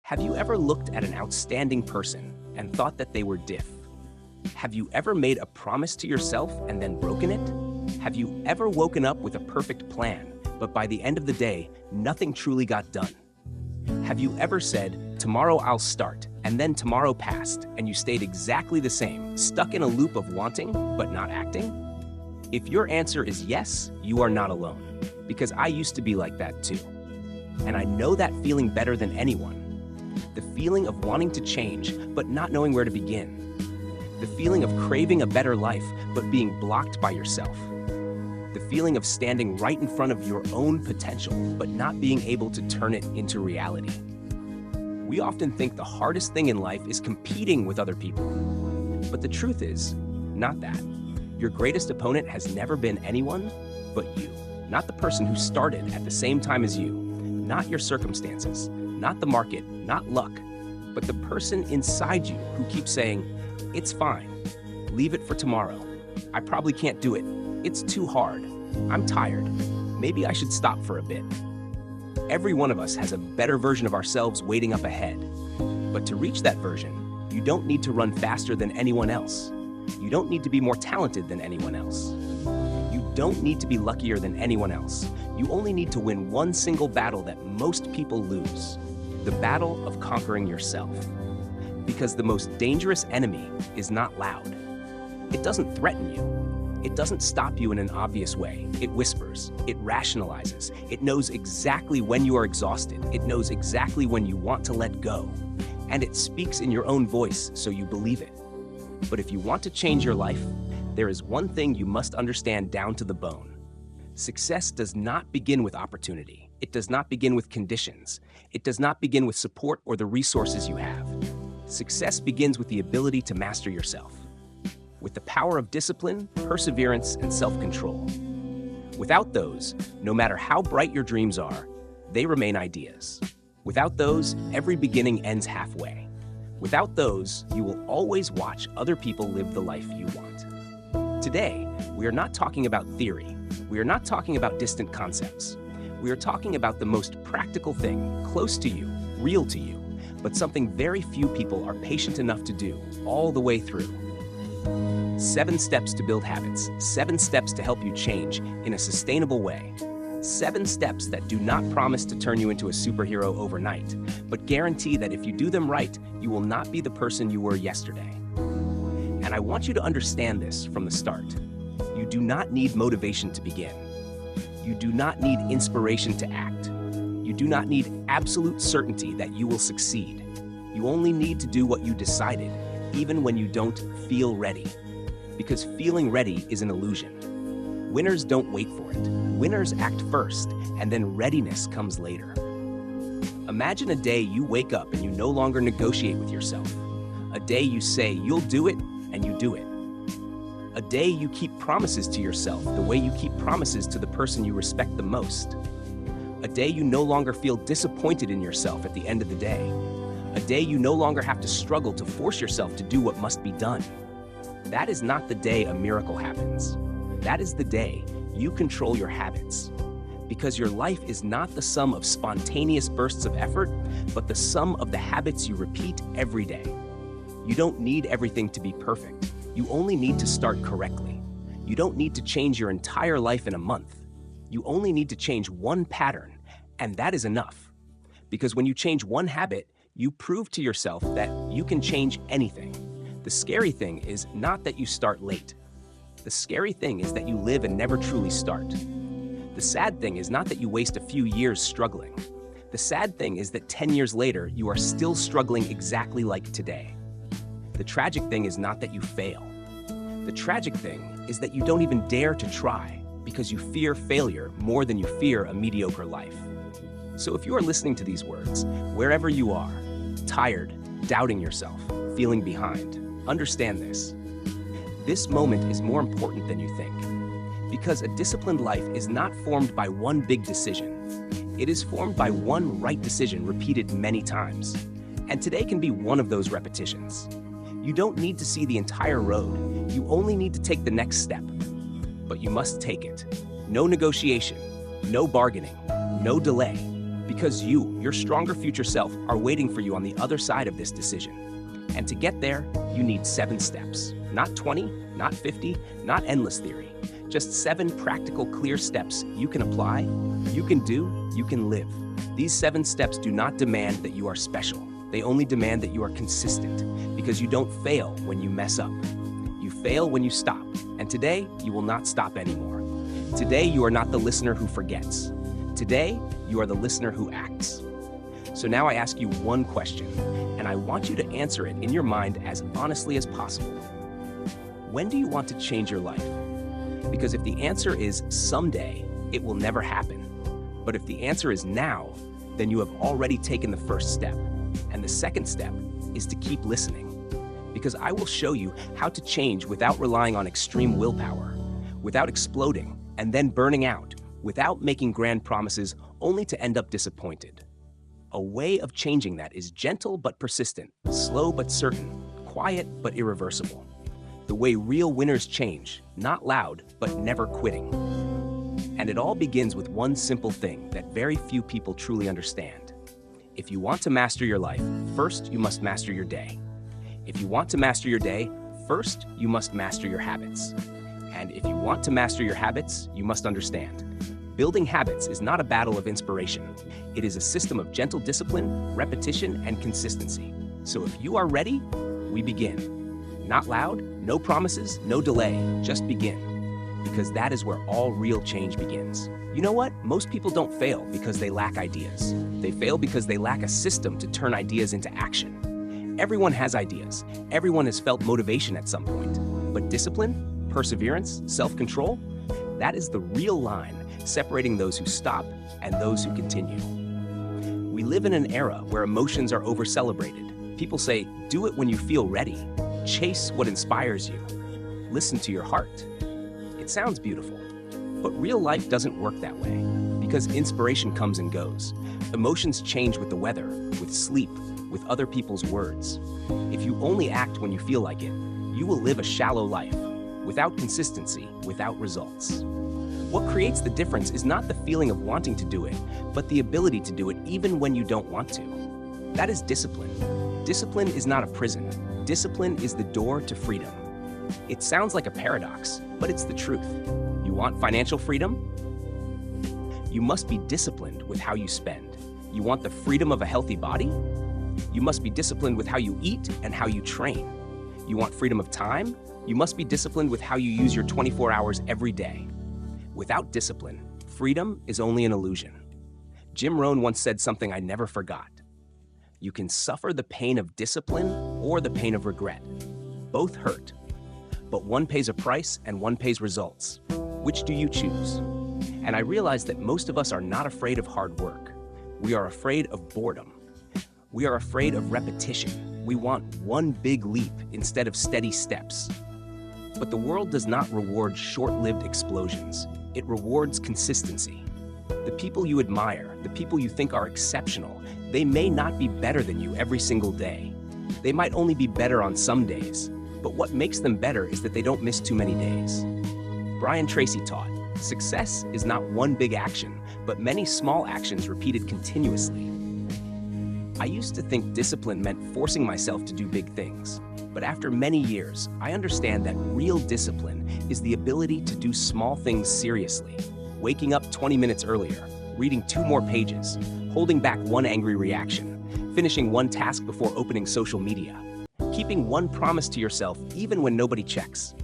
Have you ever looked at an outstanding person and thought that they were diff? Have you ever made a promise to yourself and then broken it? Have you ever woken up with a perfect plan, but by the end of the day, nothing truly got done? Have you ever said, "Tomorrow I'll start," and then tomorrow passed and you stayed exactly the same, stuck in a loop of wanting but not acting? If your answer is yes, you are not alone, because I used to be like that too. And I know that feeling better than anyone. The feeling of wanting to change, but not knowing where to begin. The feeling of craving a better life, but being blocked by yourself. The feeling of standing right in front of your own potential, but not being able to turn it into reality. We often think the hardest thing in life is competing with other people. But the truth is, not that. Your greatest opponent has never been anyone but you. Not the person who started at the same time as you. Not your circumstances. Not the market, not luck, but the person inside you who keeps saying, "It's fine, leave it for tomorrow. I probably can't do it. It's too hard. I'm tired. Maybe I should stop for a bit." Every one of us has a better version of ourselves waiting up ahead. But to reach that version, you don't need to run faster than anyone else. You don't need to be more talented than anyone else. You don't need to be luckier than anyone else. You only need to win one single battle that most people lose. The battle of conquering yourself. Because the most dangerous enemy is not loud. It doesn't threaten you. It doesn't stop you in an obvious way. It whispers. It rationalizes. It knows exactly when you are exhausted. It knows exactly when you want to let go. And it speaks in your own voice, so you believe it. But if you want to change your life, there is one thing you must understand down to the bone. Success does not begin with opportunity. It does not begin with conditions. It does not begin with support or the resources you have. Success begins with the ability to master yourself, with the power of discipline, perseverance, and self-control. Without those, no matter how bright your dreams are, they remain ideas. Without those, every beginning ends halfway. Without those, you will always watch other people live the life you want. Today, we are not talking about theory. We are not talking about distant concepts. We are talking about the most practical thing, close to you, real to you, but something very few people are patient enough to do all the way through. 7 steps to build habits. 7 steps to help you change in a sustainable way. 7 steps that do not promise to turn you into a superhero overnight, but guarantee that if you do them right, you will not be the person you were yesterday. And I want you to understand this from the start. You do not need motivation to begin. You do not need inspiration to act. You do not need absolute certainty that you will succeed. You only need to do what you decided, even when you don't feel ready. Because feeling ready is an illusion. Winners don't wait for it. Winners act first, and then readiness comes later. Imagine a day you wake up and you no longer negotiate with yourself. A day you say you'll do it, and you do it. A day you keep promises to yourself the way you keep promises to the person you respect the most. A day you no longer feel disappointed in yourself at the end of the day. A day you no longer have to struggle to force yourself to do what must be done. That is not the day a miracle happens. That is the day you control your habits. Because your life is not the sum of spontaneous bursts of effort, but the sum of the habits you repeat every day. You don't need everything to be perfect. You only need to start correctly. You don't need to change your entire life in a month. You only need to change one pattern, and that is enough. Because when you change one habit, you prove to yourself that you can change anything. The scary thing is not that you start late. The scary thing is that you live and never truly start. The sad thing is not that you waste a few years struggling. The sad thing is that 10 years later, you are still struggling exactly like today. The tragic thing is not that you fail. The tragic thing is that you don't even dare to try because you fear failure more than you fear a mediocre life. So if you are listening to these words, wherever you are, tired, doubting yourself, feeling behind, understand this. This moment is more important than you think. Because a disciplined life is not formed by one big decision. It is formed by one right decision repeated many times. And today can be one of those repetitions. You don't need to see the entire road. You only need to take the next step. But you must take it. No negotiation, no bargaining, no delay. Because you, your stronger future self are waiting for you on the other side of this decision. And to get there, you need 7 steps. Not 20, not 50, not endless theory. Just 7 practical, clear steps you can apply, you can do, you can live. These 7 steps do not demand that you are special. They only demand that you are consistent, because you don't fail when you mess up. You fail when you stop, and today you will not stop anymore. Today you are not the listener who forgets. Today you are the listener who acts. So now I ask you one question, and I want you to answer it in your mind as honestly as possible. When do you want to change your life? Because if the answer is someday, it will never happen. But if the answer is now, then you have already taken the first step. And the second step is to keep listening. Because I will show you how to change without relying on extreme willpower, without exploding and then burning out, without making grand promises only to end up disappointed. A way of changing that is gentle but persistent, slow but certain, quiet but irreversible. The way real winners change, not loud, but never quitting. And it all begins with one simple thing that very few people truly understand. If you want to master your life, first you must master your day. If you want to master your day, first you must master your habits. And if you want to master your habits, you must understand. Building habits is not a battle of inspiration. It is a system of gentle discipline, repetition, and consistency. So if you are ready, we begin. Not loud, no promises, no delay, just begin. Because that is where all real change begins. You know what? Most people don't fail because they lack ideas. They fail because they lack a system to turn ideas into action. Everyone has ideas. Everyone has felt motivation at some point. But discipline, perseverance, self-control, that is the real line separating those who stop and those who continue. We live in an era where emotions are over-celebrated. People say, do it when you feel ready. Chase what inspires you. Listen to your heart. It sounds beautiful, but real life doesn't work that way because inspiration comes and goes. Emotions change with the weather, with sleep, with other people's words. If you only act when you feel like it, you will live a shallow life, without consistency, without results. What creates the difference is not the feeling of wanting to do it, but the ability to do it even when you don't want to. That is discipline. Discipline is not a prison. Discipline is the door to freedom. It sounds like a paradox, but it's the truth. You want financial freedom? You must be disciplined with how you spend. You want the freedom of a healthy body? You must be disciplined with how you eat and how you train. You want freedom of time? You must be disciplined with how you use your 24 hours every day. Without discipline, freedom is only an illusion. Jim Rohn once said something I never forgot. You can suffer the pain of discipline or the pain of regret. Both hurt, but one pays a price and one pays results. Which do you choose? And I realized that most of us are not afraid of hard work. We are afraid of boredom. We are afraid of repetition. We want one big leap instead of steady steps. But the world does not reward short-lived explosions. It rewards consistency. The people you admire, the people you think are exceptional, they may not be better than you every single day. They might only be better on some days, but what makes them better is that they don't miss too many days. Brian Tracy taught, success is not one big action, but many small actions repeated continuously. I used to think discipline meant forcing myself to do big things, but after many years, I understand that real discipline is the ability to do small things seriously. Waking up 20 minutes earlier, reading 2 more pages, holding back one angry reaction, finishing one task before opening social media, keeping one promise to yourself even when nobody checks.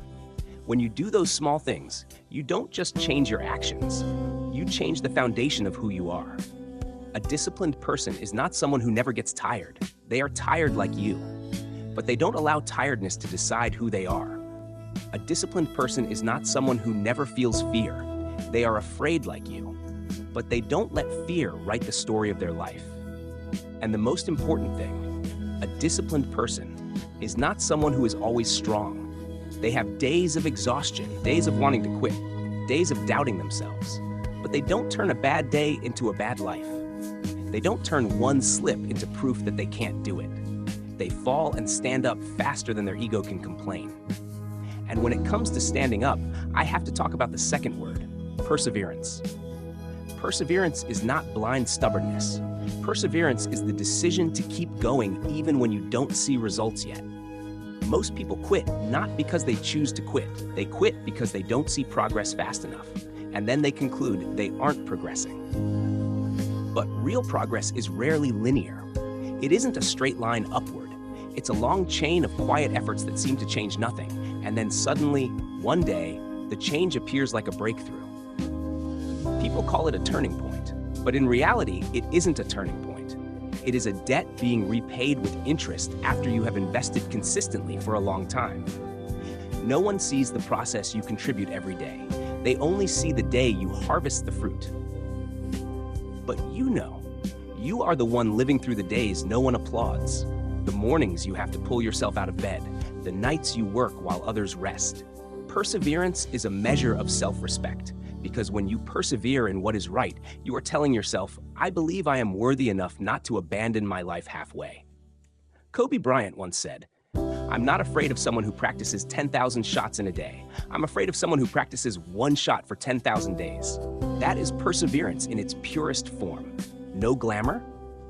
When you do those small things, you don't just change your actions, you change the foundation of who you are. A disciplined person is not someone who never gets tired. They are tired like you, but they don't allow tiredness to decide who they are. A disciplined person is not someone who never feels fear. They are afraid like you, but they don't let fear write the story of their life. And the most important thing, a disciplined person is not someone who is always strong. They have days of exhaustion, days of wanting to quit, days of doubting themselves, but they don't turn a bad day into a bad life. They don't turn one slip into proof that they can't do it. They fall and stand up faster than their ego can complain. And when it comes to standing up, I have to talk about the second word, perseverance. Perseverance is not blind stubbornness. Perseverance is the decision to keep going even when you don't see results yet. Most people quit not because they choose to quit. They quit because they don't see progress fast enough, and then they conclude they aren't progressing. But real progress is rarely linear. It isn't a straight line upward. It's a long chain of quiet efforts that seem to change nothing, and then suddenly, one day, the change appears like a breakthrough. People call it a turning point, but in reality, it isn't a turning point. It is a debt being repaid with interest after you have invested consistently for a long time. No one sees the process you contribute every day. They only see the day you harvest the fruit. But you are the one living through the days no one applauds, the mornings you have to pull yourself out of bed, the nights you work while others rest. Perseverance is a measure of self-respect, because when you persevere in what is right, you are telling yourself, I believe I am worthy enough not to abandon my life halfway. Kobe Bryant once said, I'm not afraid of someone who practices 10,000 shots in a day. I'm afraid of someone who practices one shot for 10,000 days. That is perseverance in its purest form. No glamour,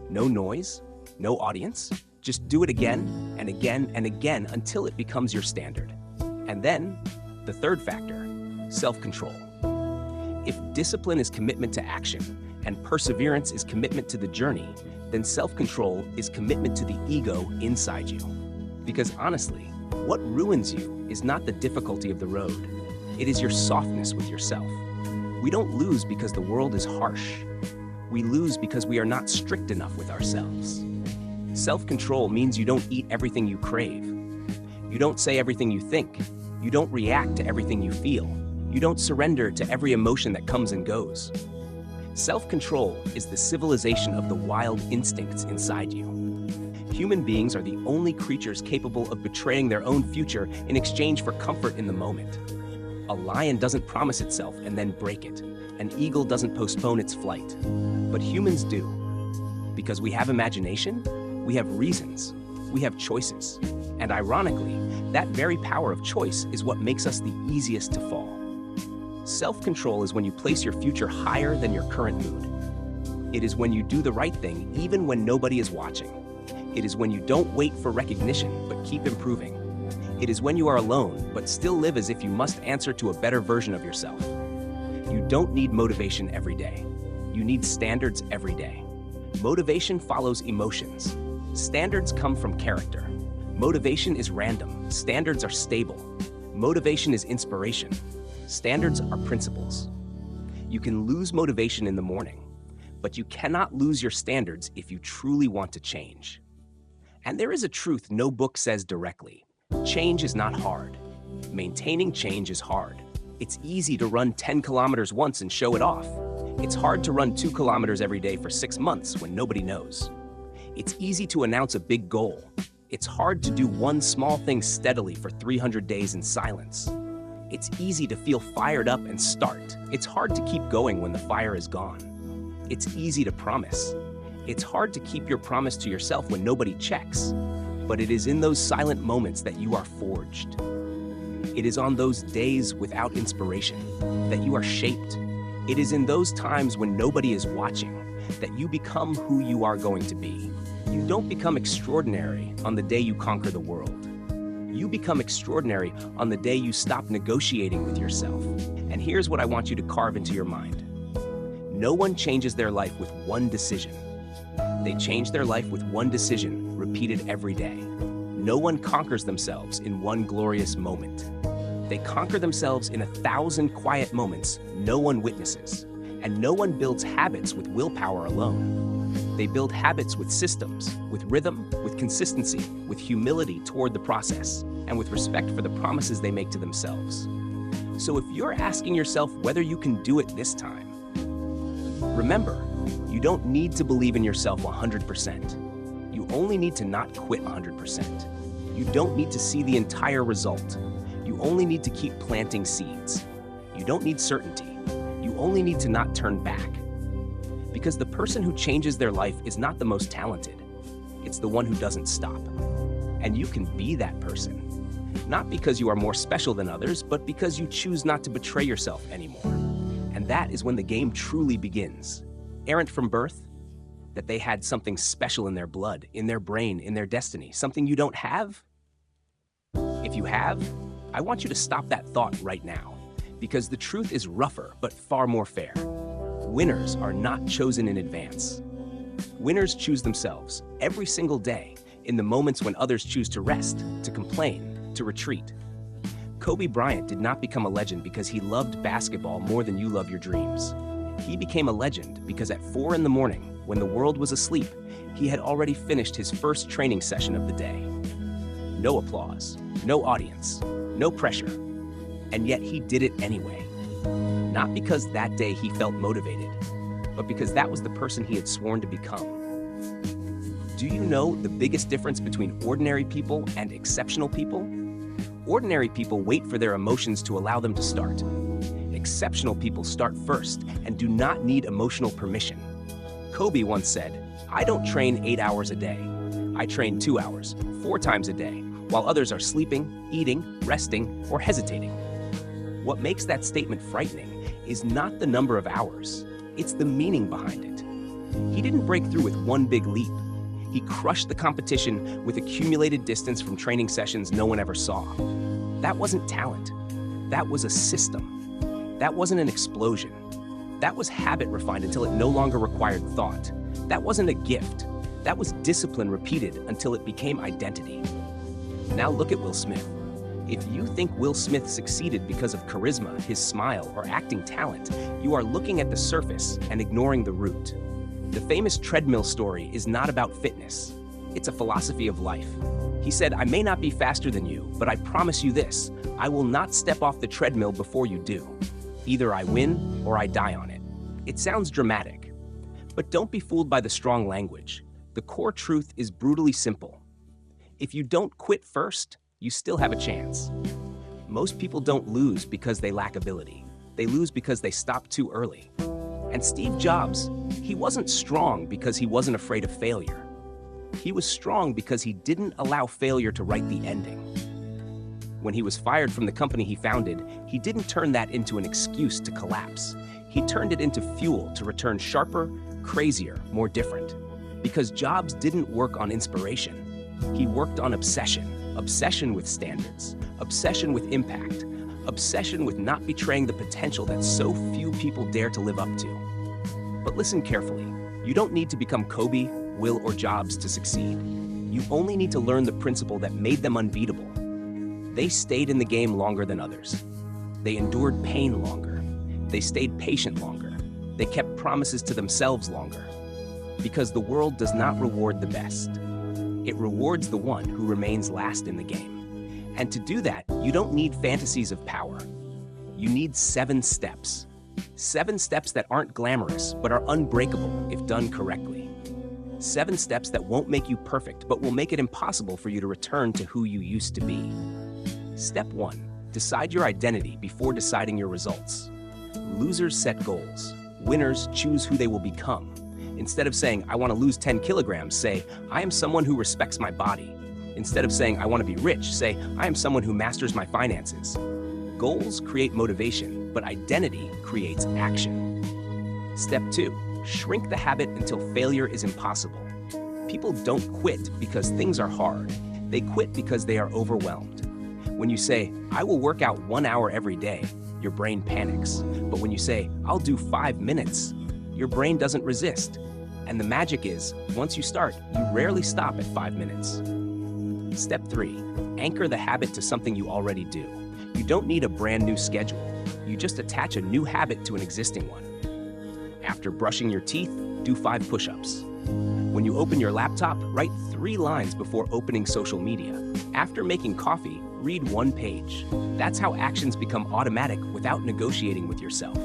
no noise, no audience. Just do it again and again and again until it becomes your standard. And then, the third factor, self-control. If discipline is commitment to action and perseverance is commitment to the journey, then self-control is commitment to the ego inside you. Because honestly, what ruins you is not the difficulty of the road. It is your softness with yourself. We don't lose because the world is harsh. We lose because we are not strict enough with ourselves. Self-control means you don't eat everything you crave. You don't say everything you think. You don't react to everything you feel. You don't surrender to every emotion that comes and goes. Self-control is the civilization of the wild instincts inside you. Human beings are the only creatures capable of betraying their own future in exchange for comfort in the moment. A lion doesn't promise itself and then break it. An eagle doesn't postpone its flight. But humans do. Because we have imagination, we have reasons, we have choices. And ironically, that very power of choice is what makes us the easiest to fall. Self-control is when you place your future higher than your current mood. It is when you do the right thing even when nobody is watching. It is when you don't wait for recognition but keep improving. It is when you are alone but still live as if you must answer to a better version of yourself. You don't need motivation every day. You need standards every day. Motivation follows emotions. Standards come from character. Motivation is random. Standards are stable. Motivation is inspiration. Standards are principles. You can lose motivation in the morning, but you cannot lose your standards if you truly want to change. And there is a truth no book says directly. Change is not hard. Maintaining change is hard. It's easy to run 10 kilometers once and show it off. It's hard to run 2 kilometers every day for 6 months when nobody knows. It's easy to announce a big goal. It's hard to do one small thing steadily for 300 days in silence. It's easy to feel fired up and start. It's hard to keep going when the fire is gone. It's easy to promise. It's hard to keep your promise to yourself when nobody checks. But it is in those silent moments that you are forged. It is on those days without inspiration that you are shaped. It is in those times when nobody is watching that you become who you are going to be. You don't become extraordinary on the day you conquer the world. You become extraordinary on the day you stop negotiating with yourself. And here's what I want you to carve into your mind. No one changes their life with one decision. They change their life with one decision repeated every day. No one conquers themselves in one glorious moment. They conquer themselves in 1,000 quiet moments no one witnesses. And no one builds habits with willpower alone. They build habits with systems, with rhythm, with consistency, with humility toward the process, and with respect for the promises they make to themselves. So if you're asking yourself whether you can do it this time, remember, you don't need to believe in yourself 100%. You only need to not quit 100%. You don't need to see the entire result. You only need to keep planting seeds. You don't need certainty. You only need to not turn back. Because the person who changes their life is not the most talented. It's the one who doesn't stop. And you can be that person. Not because you are more special than others, but because you choose not to betray yourself anymore. And that is when the game truly begins. Errant from birth, that they had something special in their blood, in their brain, in their destiny, something you don't have? If you have, I want you to stop that thought right now, because the truth is rougher but far more fair. Winners are not chosen in advance. Winners choose themselves every single day in the moments when others choose to rest, to complain, to retreat. Kobe Bryant did not become a legend because he loved basketball more than you love your dreams. He became a legend because at 4 in the morning, when the world was asleep, he had already finished his first training session of the day. No applause, no audience, no pressure, and yet he did it anyway. Not because that day he felt motivated, but because that was the person he had sworn to become. Do you know the biggest difference between ordinary people and exceptional people? Ordinary people wait for their emotions to allow them to start. Exceptional people start first and do not need emotional permission. Kobe once said, "I don't train 8 hours a day. I train 2 hours, 4 times a day, while others are sleeping, eating, resting, or hesitating." What makes that statement frightening is not the number of hours, it's the meaning behind it. He didn't break through with one big leap. He crushed the competition with accumulated distance from training sessions no one ever saw. That wasn't talent. That was a system. That wasn't an explosion. That was habit refined until it no longer required thought. That wasn't a gift. That was discipline repeated until it became identity. Now look at Will Smith. If you think Will Smith succeeded because of charisma, his smile, or acting talent, you are looking at the surface and ignoring the root. The famous treadmill story is not about fitness. It's a philosophy of life. He said, "I may not be faster than you, but I promise you this, I will not step off the treadmill before you do. Either I win or I die on it." It sounds dramatic, but don't be fooled by the strong language. The core truth is brutally simple. If you don't quit first, you still have a chance. Most people don't lose because they lack ability. They lose because they stop too early. And Steve Jobs, he wasn't strong because he wasn't afraid of failure. He was strong because he didn't allow failure to write the ending. When he was fired from the company he founded, he didn't turn that into an excuse to collapse. He turned it into fuel to return sharper, crazier, more different. Because Jobs didn't work on inspiration. He worked on obsession. Obsession with standards. Obsession with impact. Obsession with not betraying the potential that so few people dare to live up to. But listen carefully. You don't need to become Kobe, Will, or Jobs to succeed. You only need to learn the principle that made them unbeatable. They stayed in the game longer than others. They endured pain longer. They stayed patient longer. They kept promises to themselves longer. Because the world does not reward the best. It rewards the one who remains last in the game. And to do that, you don't need fantasies of power. You need 7 steps. 7 steps that aren't glamorous, but are unbreakable if done correctly. 7 steps that won't make you perfect, but will make it impossible for you to return to who you used to be. Step 1. Decide your identity before deciding your results. Losers set goals. Winners choose who they will become. Instead of saying, "I want to lose 10 kilograms, say, "I am someone who respects my body." Instead of saying, "I want to be rich," say, "I am someone who masters my finances." Goals create motivation, but identity creates action. Step 2. Shrink the habit until failure is impossible. People don't quit because things are hard. They quit because they are overwhelmed. When you say, "I will work out 1 hour every day," your brain panics. But when you say, "I'll do 5 minutes," your brain doesn't resist. And the magic is, once you start, you rarely stop at 5 minutes. Step 3. Anchor the habit to something you already do. You don't need a brand new schedule. You just attach a new habit to an existing one. After brushing your teeth, do 5 push-ups. When you open your laptop, write 3 lines before opening social media. After making coffee, read 1 page. That's how actions become automatic without negotiating with yourself.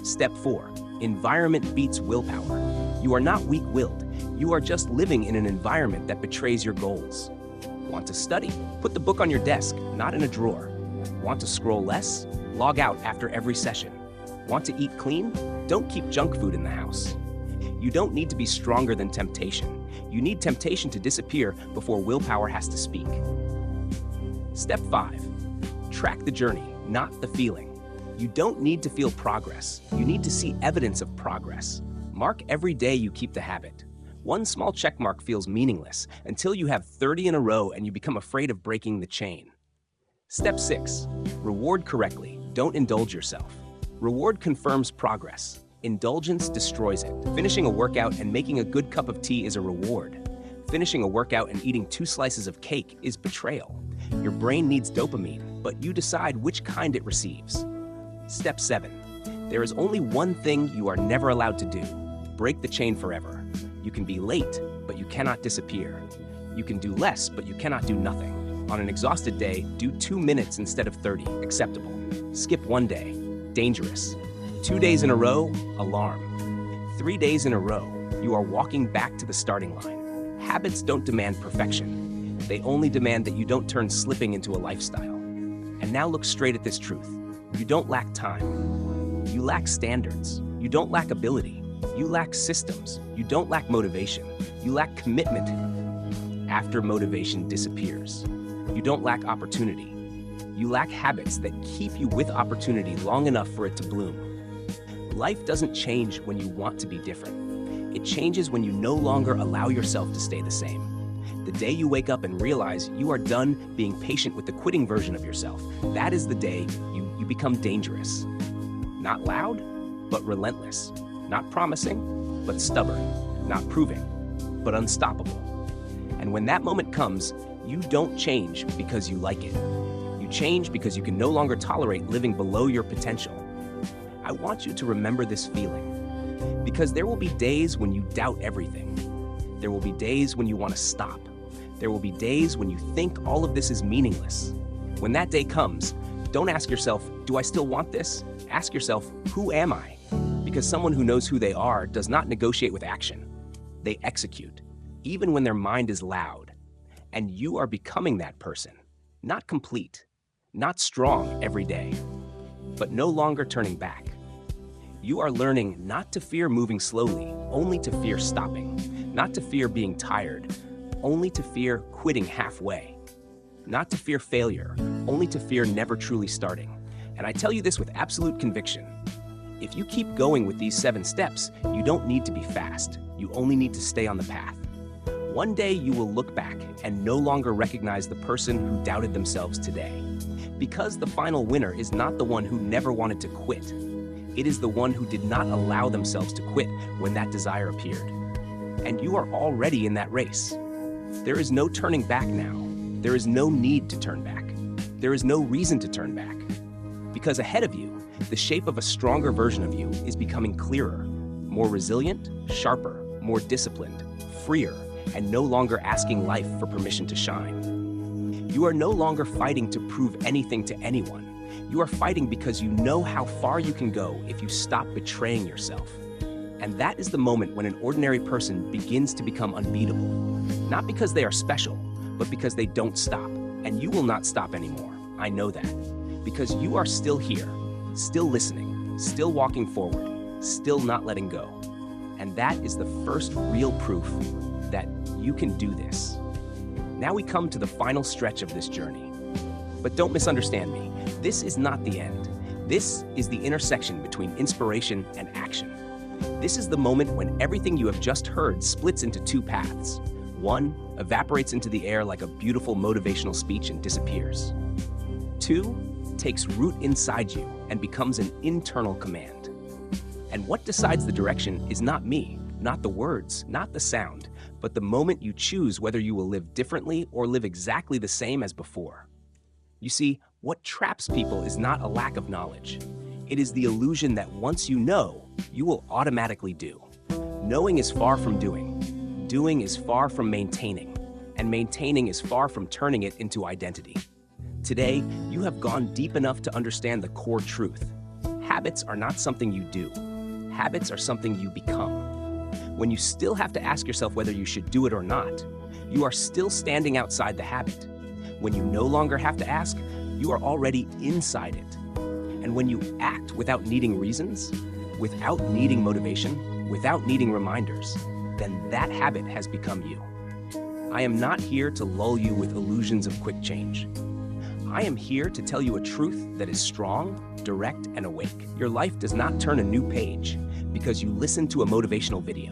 Step 4. Environment beats willpower. You are not weak-willed. You are just living in an environment that betrays your goals. Want to study? Put the book on your desk, not in a drawer. Want to scroll less? Log out after every session. Want to eat clean? Don't keep junk food in the house. You don't need to be stronger than temptation. You need temptation to disappear before willpower has to speak. Step 5. Track the journey, not the feeling. You don't need to feel progress. You need to see evidence of progress. Mark every day you keep the habit. One small check mark feels meaningless until you have 30 in a row and you become afraid of breaking the chain. Step 6. Reward correctly. Don't indulge yourself. Reward confirms progress. Indulgence destroys it. Finishing a workout and making a good cup of tea is a reward. Finishing a workout and eating 2 slices of cake is betrayal. Your brain needs dopamine, but you decide which kind it receives. Step 7. There is only one thing you are never allowed to do. Break the chain forever. You can be late, but you cannot disappear. You can do less, but you cannot do nothing. On an exhausted day, do 2 minutes instead of 30, acceptable. Skip 1 day, dangerous. 2 days in a row, alarm. 3 days in a row, you are walking back to the starting line. Habits don't demand perfection. They only demand that you don't turn slipping into a lifestyle. And now look straight at this truth. You don't lack time. You lack standards. You don't lack ability. You lack systems. You don't lack motivation. You lack commitment after motivation disappears. You don't lack opportunity. You lack habits that keep you with opportunity long enough for it to bloom. Life doesn't change when you want to be different. It changes when you no longer allow yourself to stay the same. The day you wake up and realize you are done being patient with the quitting version of yourself, that is the day you become dangerous. Not loud, but relentless. Not promising, but stubborn. Not proving, but unstoppable. And when that moment comes, you don't change because you like it. You change because you can no longer tolerate living below your potential. I want you to remember this feeling, because there will be days when you doubt everything. There will be days when you want to stop. There will be days when you think all of this is meaningless. When that day comes, don't ask yourself, do I still want this? Ask yourself, who am I? Because someone who knows who they are does not negotiate with action. They execute, even when their mind is loud. And you are becoming that person, not complete, not strong every day, but no longer turning back. You are learning not to fear moving slowly, only to fear stopping, not to fear being tired, only to fear quitting halfway, not to fear failure, only to fear never truly starting. And I tell you this with absolute conviction. If you keep going with these 7 steps, you don't need to be fast. You only need to stay on the path. One day you will look back and no longer recognize the person who doubted themselves today. Because the final winner is not the one who never wanted to quit. It is the one who did not allow themselves to quit when that desire appeared. And you are already in that race. There is no turning back now. There is no need to turn back. There is no reason to turn back. Because ahead of you, the shape of a stronger version of you is becoming clearer, more resilient, sharper, more disciplined, freer, and no longer asking life for permission to shine. You are no longer fighting to prove anything to anyone. You are fighting because you know how far you can go if you stop betraying yourself. And that is the moment when an ordinary person begins to become unbeatable. Not because they are special, but because they don't stop. And you will not stop anymore. I know that. Because you are still here, still listening, still walking forward, still not letting go. And that is the first real proof that you can do this. Now we come to the final stretch of this journey. But don't misunderstand me. This is not the end. This is the intersection between inspiration and action. This is the moment when everything you have just heard splits into 2 paths. One evaporates into the air like a beautiful motivational speech and disappears. 2 takes root inside you and becomes an internal command. And what decides the direction is not me, not the words, not the sound, but the moment you choose whether you will live differently or live exactly the same as before. You see, what traps people is not a lack of knowledge. It is the illusion that once you know, you will automatically do. Knowing is far from doing. Doing is far from maintaining. And maintaining is far from turning it into identity. Today, you have gone deep enough to understand the core truth. Habits are not something you do. Habits are something you become. When you still have to ask yourself whether you should do it or not, you are still standing outside the habit. When you no longer have to ask, you are already inside it. And when you act without needing reasons, without needing motivation, without needing reminders, then that habit has become you. I am not here to lull you with illusions of quick change. I am here to tell you a truth that is strong, direct, and awake. Your life does not turn a new page because you listen to a motivational video.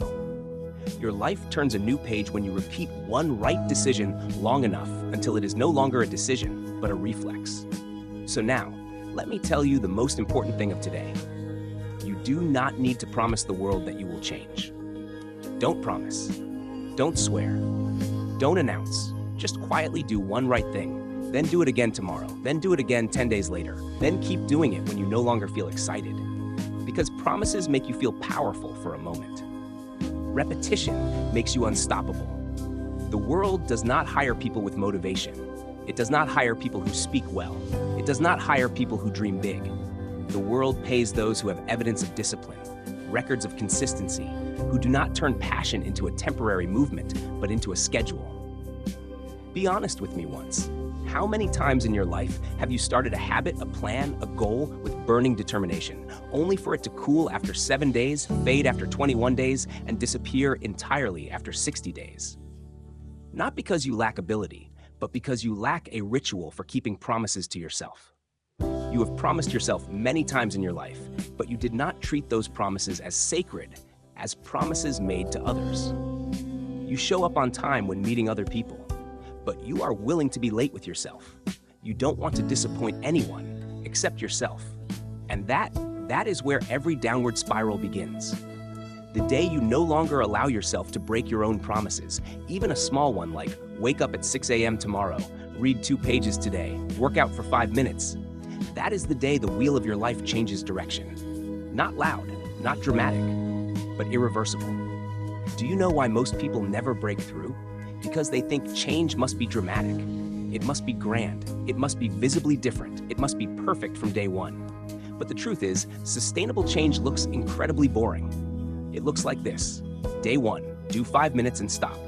Your life turns a new page when you repeat one right decision long enough until it is no longer a decision, but a reflex. So now, let me tell you the most important thing of today. You do not need to promise the world that you will change. Don't promise. Don't swear. Don't announce. Just quietly do one right thing, then do it again tomorrow, then do it again 10 days later, then keep doing it when you no longer feel excited. Because promises make you feel powerful for a moment. Repetition makes you unstoppable. The world does not hire people with motivation. It does not hire people who speak well. It does not hire people who dream big. The world pays those who have evidence of discipline, records of consistency, who do not turn passion into a temporary movement, but into a schedule. Be honest with me once. How many times in your life have you started a habit, a plan, a goal with burning determination, only for it to cool after 7 days, fade after 21 days, and disappear entirely after 60 days? Not because you lack ability, but because you lack a ritual for keeping promises to yourself. You have promised yourself many times in your life, but you did not treat those promises as sacred, as promises made to others. You show up on time when meeting other people, but you are willing to be late with yourself. You don't want to disappoint anyone except yourself. And that is where every downward spiral begins. The day you no longer allow yourself to break your own promises, even a small one like wake up at 6 a.m. tomorrow, read 2 pages today, work out for 5 minutes, that is the day the wheel of your life changes direction. Not loud, not dramatic, but irreversible. Do you know why most people never break through? Because they think change must be dramatic. It must be grand. It must be visibly different. It must be perfect from day one. But the truth is, sustainable change looks incredibly boring. It looks like this. Day 1, do 5 minutes and stop.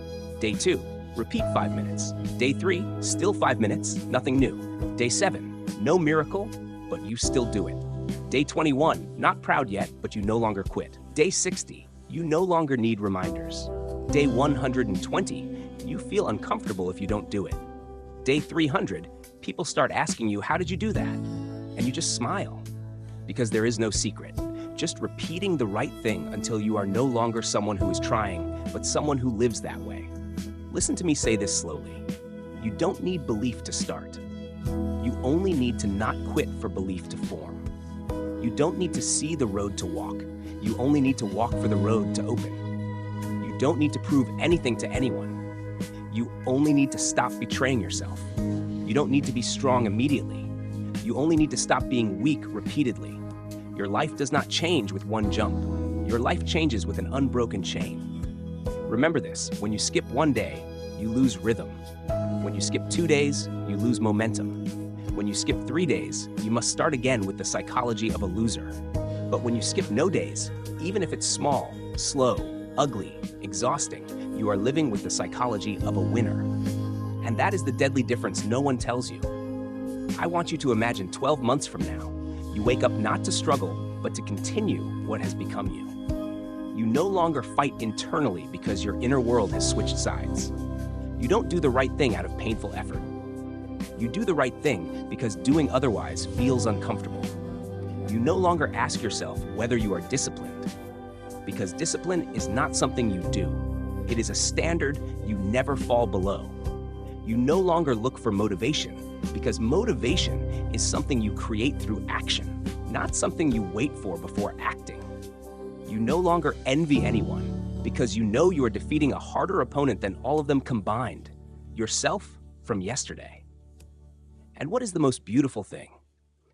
Day 2, repeat 5 minutes. Day 3, still 5 minutes, nothing new. Day 7, no miracle, but you still do it. Day 21, not proud yet, but you no longer quit. Day 60, you no longer need reminders. Day 120, you feel uncomfortable if you don't do it. Day 300, people start asking you, how did you do that? And you just smile. Because there is no secret. Just repeating the right thing until you are no longer someone who is trying, but someone who lives that way. Listen to me say this slowly. You don't need belief to start. You only need to not quit for belief to form. You don't need to see the road to walk. You only need to walk for the road to open. You don't need to prove anything to anyone. You only need to stop betraying yourself. You don't need to be strong immediately. You only need to stop being weak repeatedly. Your life does not change with one jump. Your life changes with an unbroken chain. Remember this, when you skip 1 day, you lose rhythm. When you skip 2 days, you lose momentum. When you skip 3 days, you must start again with the psychology of a loser. But when you skip no days, even if it's small, slow, ugly, exhausting, you are living with the psychology of a winner. And that is the deadly difference no one tells you. I want you to imagine 12 months from now, you wake up not to struggle, but to continue what has become you. You no longer fight internally because your inner world has switched sides. You don't do the right thing out of painful effort. You do the right thing because doing otherwise feels uncomfortable. You no longer ask yourself whether you are disciplined, because discipline is not something you do. It is a standard you never fall below. You no longer look for motivation, because motivation is something you create through action, not something you wait for before acting. You no longer envy anyone, because you know you are defeating a harder opponent than all of them combined, yourself from yesterday. And what is the most beautiful thing?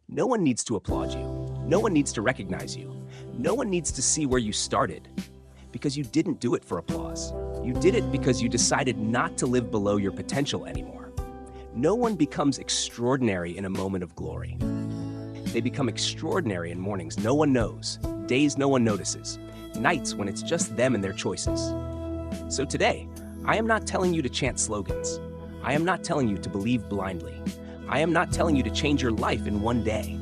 No one needs to applaud you. No one needs to recognize you. No one needs to see where you started, because you didn't do it for applause. You did it because you decided not to live below your potential anymore. No one becomes extraordinary in a moment of glory. They become extraordinary in mornings no one knows, days no one notices, nights when it's just them and their choices. So today, I am not telling you to chant slogans. I am not telling you to believe blindly. I am not telling you to change your life in 1 day.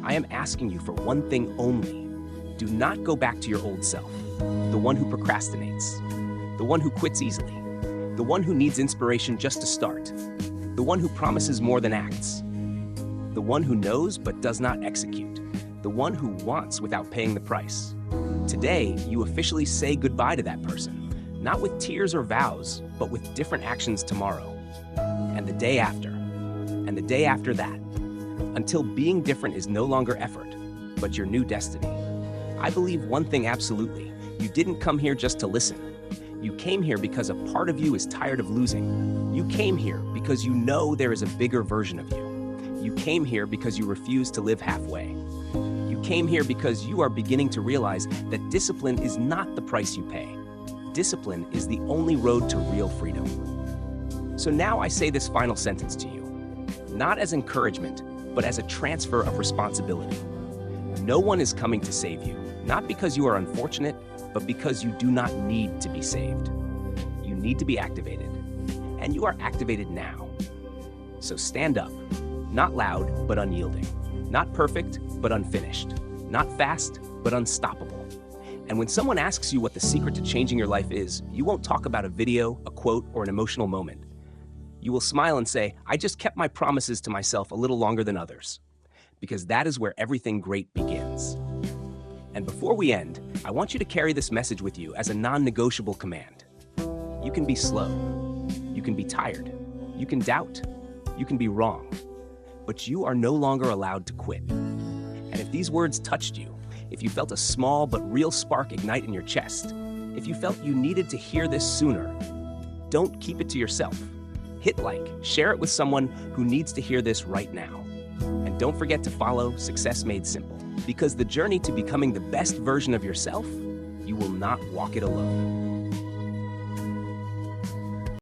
I am asking you for one thing only. Do not go back to your old self, the one who procrastinates, the one who quits easily, the one who needs inspiration just to start, the one who promises more than acts, the one who knows but does not execute, the one who wants without paying the price. Today, you officially say goodbye to that person, not with tears or vows, but with different actions tomorrow, and the day after, and the day after that, until being different is no longer effort, but your new destiny. I believe one thing absolutely: you didn't come here just to listen. You came here because a part of you is tired of losing. You came here because you know there is a bigger version of you. You came here because you refuse to live halfway. You came here because you are beginning to realize that discipline is not the price you pay. Discipline is the only road to real freedom. So now I say this final sentence to you, not as encouragement, but as a transfer of responsibility. No one is coming to save you, not because you are unfortunate, but because you do not need to be saved. You need to be activated, and you are activated now. So stand up, not loud, but unyielding, not perfect, but unfinished, not fast, but unstoppable. And when someone asks you what the secret to changing your life is, you won't talk about a video, a quote, or an emotional moment. You will smile and say, I just kept my promises to myself a little longer than others, because that is where everything great begins. And before we end, I want you to carry this message with you as a non-negotiable command. You can be slow, you can be tired, you can doubt, you can be wrong, but you are no longer allowed to quit. And if these words touched you, if you felt a small but real spark ignite in your chest, if you felt you needed to hear this sooner, don't keep it to yourself. Hit like, share it with someone who needs to hear this right now. And don't forget to follow Success Made Simple, because the journey to becoming the best version of yourself, you will not walk it alone.